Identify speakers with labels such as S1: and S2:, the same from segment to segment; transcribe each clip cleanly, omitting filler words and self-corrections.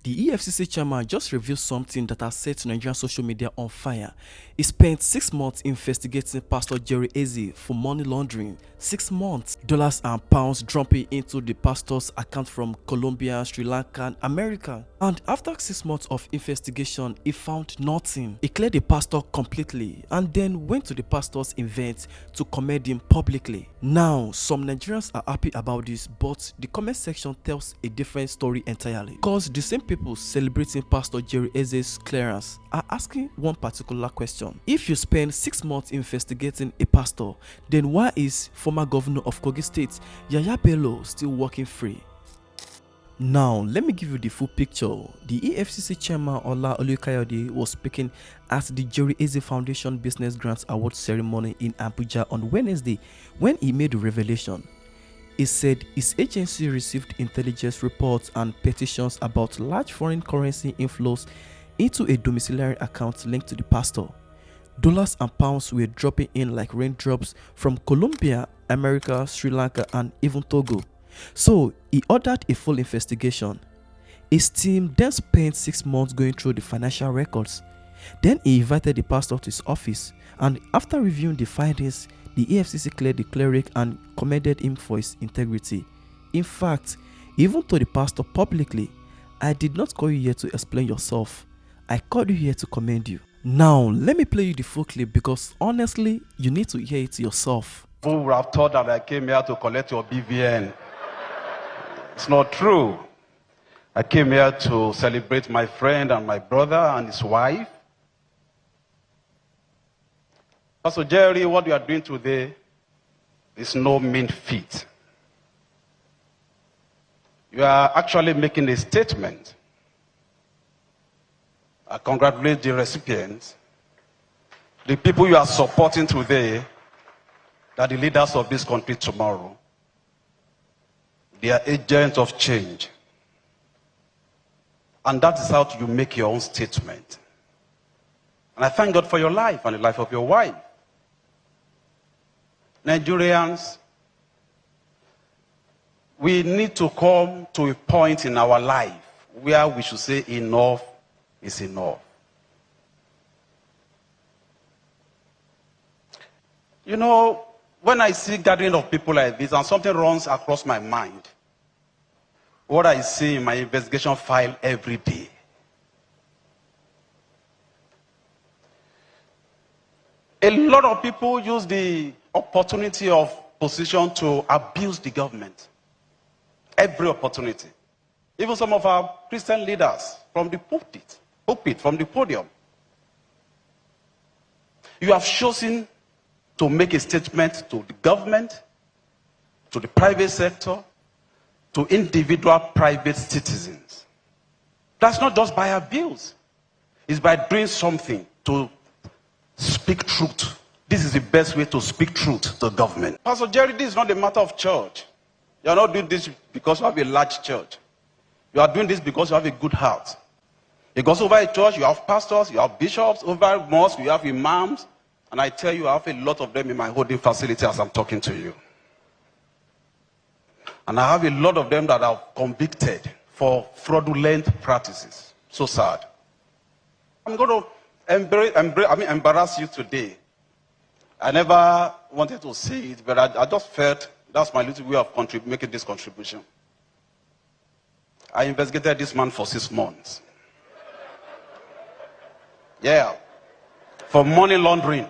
S1: The EFCC chairman just revealed something that has set Nigerian social media on fire. He spent 6 months investigating Pastor Jerry Eze for money laundering. 6 months. Dollars and pounds dumping into the pastor's account from Colombia, Sri Lanka, and America. And after 6 months of investigation, he found nothing. He cleared the pastor completely and then went to the pastor's event to commend him publicly. Now, some Nigerians are happy about this, but the comment section tells a different story entirely. Because the same people celebrating Pastor Jerry Eze's clearance are asking one particular question. If you spend 6 months investigating a pastor, then why is former governor of Kogi State, Yahaya Bello, still walking free? Now, let me give you the full picture. The EFCC Chairman Ola Olukoyede was speaking at the Jerry Eze Foundation Business Grants Award ceremony in Abuja on Wednesday when he made the revelation. He said his agency received intelligence reports and petitions about large foreign currency inflows into a domiciliary account linked to the pastor. Dollars and pounds were dropping in like raindrops from Colombia, America, Sri Lanka, and even Togo. So he ordered a full investigation. His team then spent 6 months going through the financial records. Then he invited the pastor to his office, and after reviewing the findings, the EFCC cleared the cleric and commended him for his integrity. In fact, he even told the pastor publicly, "I did not call you here to explain yourself. I called you here to commend you." Now, let me play you the full clip because honestly, you need to hear it yourself.
S2: Who would have thought that I came here to collect your BVN? It's not true. I came here to celebrate my friend and my brother and his wife. Pastor Jerry, what you are doing today is no mean feat. You are actually making a statement. I congratulate the recipients, the people you are supporting today, that the leaders of this country tomorrow. They are agents of change. And that is how you make your own statement. And I thank God for your life and the life of your wife. Nigerians, we need to come to a point in our life where we should say enough is enough. You know, when I see gathering of people like this and something runs across my mind, what I see in my investigation file every day. A lot of people use the opportunity of position to abuse the government. Every opportunity. Even some of our Christian leaders from the pulpit, from the podium. You have chosen to make a statement to the government, to the private sector, to individual private citizens. That's not just by abuse. It's by doing something to speak truth. This is the best way to speak truth to the government. Pastor Jerry, this is not a matter of church. You are not doing this because you have a large church. You are doing this because you have a good heart. Because over a church, you have pastors, you have bishops. Over a mosque, you have imams. And I tell you, I have a lot of them in my holding facility as I'm talking to you. And I have a lot of them that are convicted for fraudulent practices. So sad. I'm going to embarrass you today. I never wanted to say it, but I just felt that's my little way of making this contribution. I investigated this man for 6 months. Yeah. For money laundering.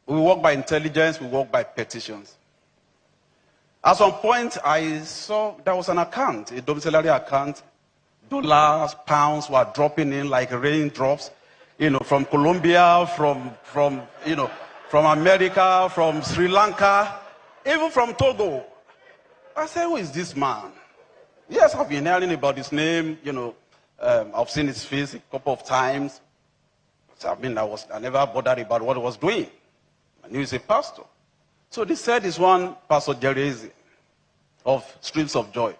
S2: We work by intelligence, we work by petitions. At some point, I saw there was an account, a domiciliary account. Dollars, pounds were dropping in like raindrops, from Colombia, from America, from Sri Lanka, even from Togo. I said, who is this man? Yes, I've been hearing about his name, I've seen his face a couple of times. So, I never bothered about what he was doing. I knew he's a pastor. So they said he's one Pastor Jerry Eze of Streams of Joy.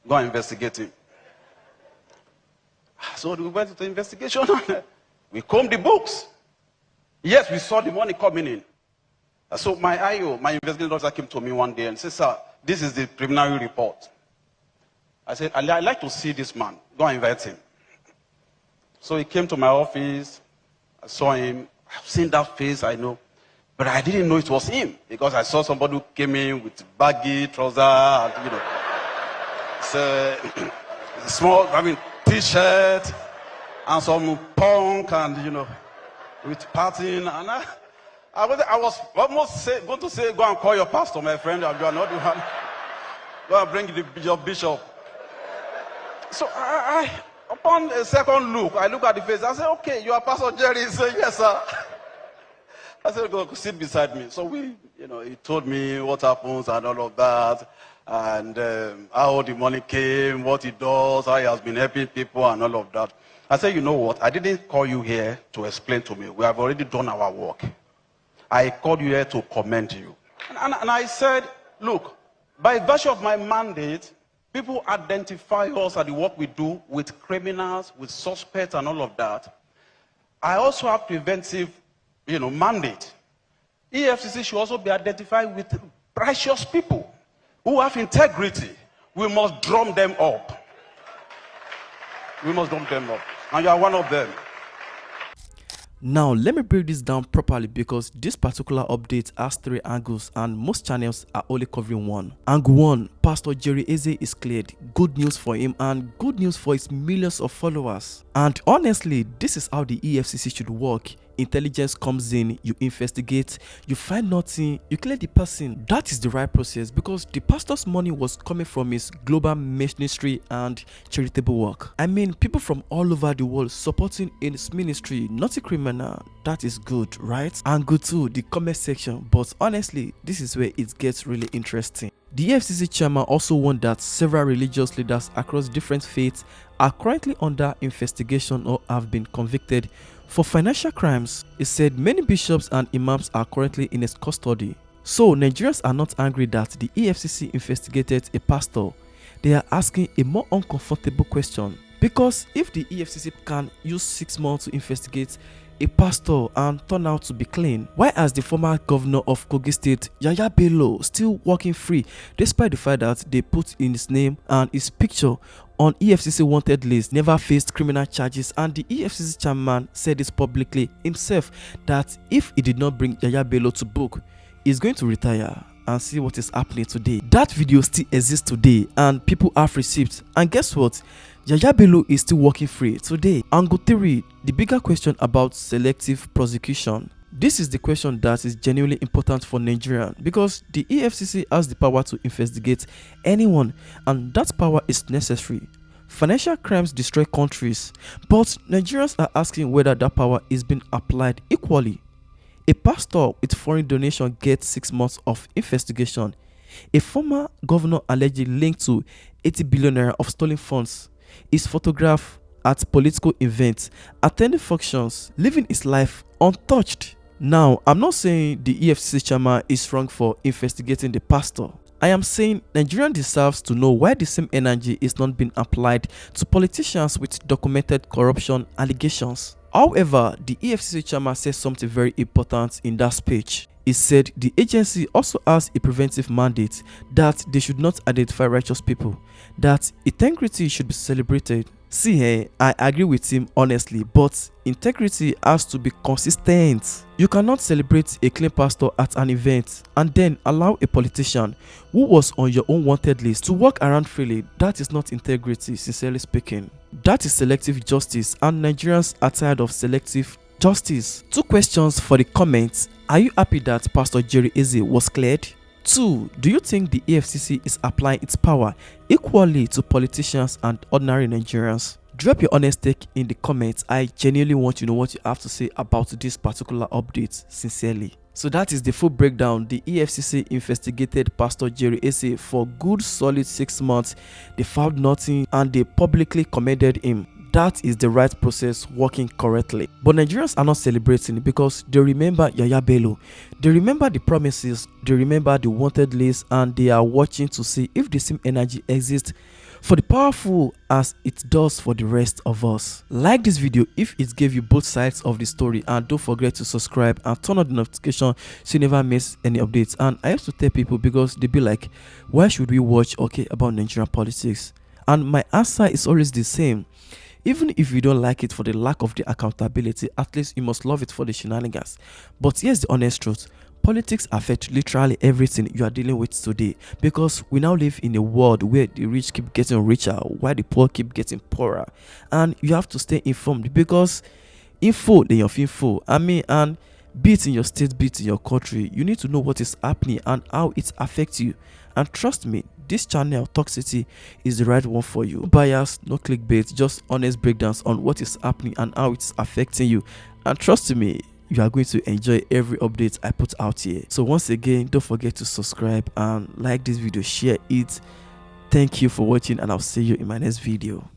S2: Go and investigate him. So we went to the investigation. We combed the books. Yes, we saw the money coming in. So my investigating officer came to me one day and said, "Sir, this is the preliminary report. I said, I'd like to see this man. Go and invite him. So he came to my office. I saw him. I've seen that face, I know. But I didn't know it was him because I saw somebody who came in with baggy trousers, and, so, small, t-shirt, and some punk, and, with partying. And I was almost going to say, go and call your pastor, my friend. You are not the one. Go and bring your bishop. So upon a second look, I look at the face. I said, okay, you are Pastor Jerry. He said, yes, sir. I said, go sit beside me. So he told me what happens and all of that, and how the money came, what he does, how he has been helping people and all of that. I said, you know what? I didn't call you here to explain to me. We have already done our work. I called you here to commend you. And I said, look, by virtue of my mandate, people identify us at the work we do with criminals, with suspects and all of that. I also have preventive, mandate. EFCC should also be identified with righteous people who have integrity. We must drum them up. We must drum them up. And you are one of them.
S1: Now, let me break this down properly because this particular update has 3 angles and most channels are only covering one. Angle 1, Pastor Jerry Eze is cleared. Good news for him and good news for his millions of followers. And honestly, this is how the EFCC should work. Intelligence comes in, you investigate, you find nothing, you clear the person. That is the right process because the pastor's money was coming from his global ministry and charitable work. I mean, people from all over the world supporting in his ministry, not a criminal. That is good, right? And good too, the comment section. But honestly, this is where it gets really interesting. The EFCC chairman also warned that several religious leaders across different faiths are currently under investigation or have been convicted for financial crimes. He said many bishops and imams are currently in his custody. So Nigerians are not angry that the EFCC investigated a pastor. They are asking a more uncomfortable question. Because if the EFCC can use 6 months to investigate a pastor and turn out to be clean, why is the former governor of Kogi State, Yahaya Bello, still walking free despite the fact that they put in his name and his picture on EFCC wanted list, never faced criminal charges, and the EFCC chairman said this publicly himself that if he did not bring Yahaya Bello to book, he's going to retire and see what is happening today. That video still exists today and people have receipts, and guess what? Yahaya Bello is still working free today. Angle 3, the bigger question about selective prosecution. This is the question that is genuinely important for Nigerians because the EFCC has the power to investigate anyone and that power is necessary. Financial crimes destroy countries, but Nigerians are asking whether that power is being applied equally. A pastor with foreign donation gets 6 months of investigation. A former governor allegedly linked to 80 billion naira of stolen funds is photographed at political events, attending functions, living his life untouched. Now, I'm not saying the EFCC chairman is wrong for investigating the pastor. I am saying Nigerian deserves to know why the same energy is not being applied to politicians with documented corruption allegations. However, the EFCC chairman said something very important in that speech. He said the agency also has a preventive mandate that they should not identify righteous people, that integrity should be celebrated. See, I agree with him honestly, but integrity has to be consistent. You cannot celebrate a clean pastor at an event and then allow a politician who was on your own wanted list to walk around freely. That is not integrity, sincerely speaking. That is selective justice, and Nigerians are tired of selective justice. 2 questions for the comments. Are you happy that Pastor Jerry Eze was cleared? 2. Do you think the EFCC is applying its power equally to politicians and ordinary Nigerians? Drop your honest take in the comments. I genuinely want to know what you have to say about this particular update, sincerely. So that is the full breakdown. The EFCC investigated Pastor Jerry Eze for good solid 6 months. They found nothing and they publicly commended him. That is the right process working correctly. But Nigerians are not celebrating because they remember Yahaya Bello. They remember the promises, they remember the wanted list, and they are watching to see if the same energy exists for the powerful as it does for the rest of us. Like this video if it gave you both sides of the story, and don't forget to subscribe and turn on the notification so you never miss any updates. And I used to tell people because they be like, why should we watch about Nigerian politics? And my answer is always the same. Even if you don't like it for the lack of the accountability, at least you must love it for the shenanigans. But here's the honest truth. Politics affect literally everything you are dealing with today, because we now live in a world where the rich keep getting richer while the poor keep getting poorer. And you have to stay informed, because info dey of info. And be it in your state, be it in your country, you need to know what is happening and how it affects you. And trust me, this channel Toxicity is the right one for you. No bias, no clickbait, just honest breakdowns on what is happening and how it's affecting you. And trust me, you are going to enjoy every update I put out here. So once again, don't forget to subscribe and like this video, share it. Thank you for watching, and I'll see you in my next video.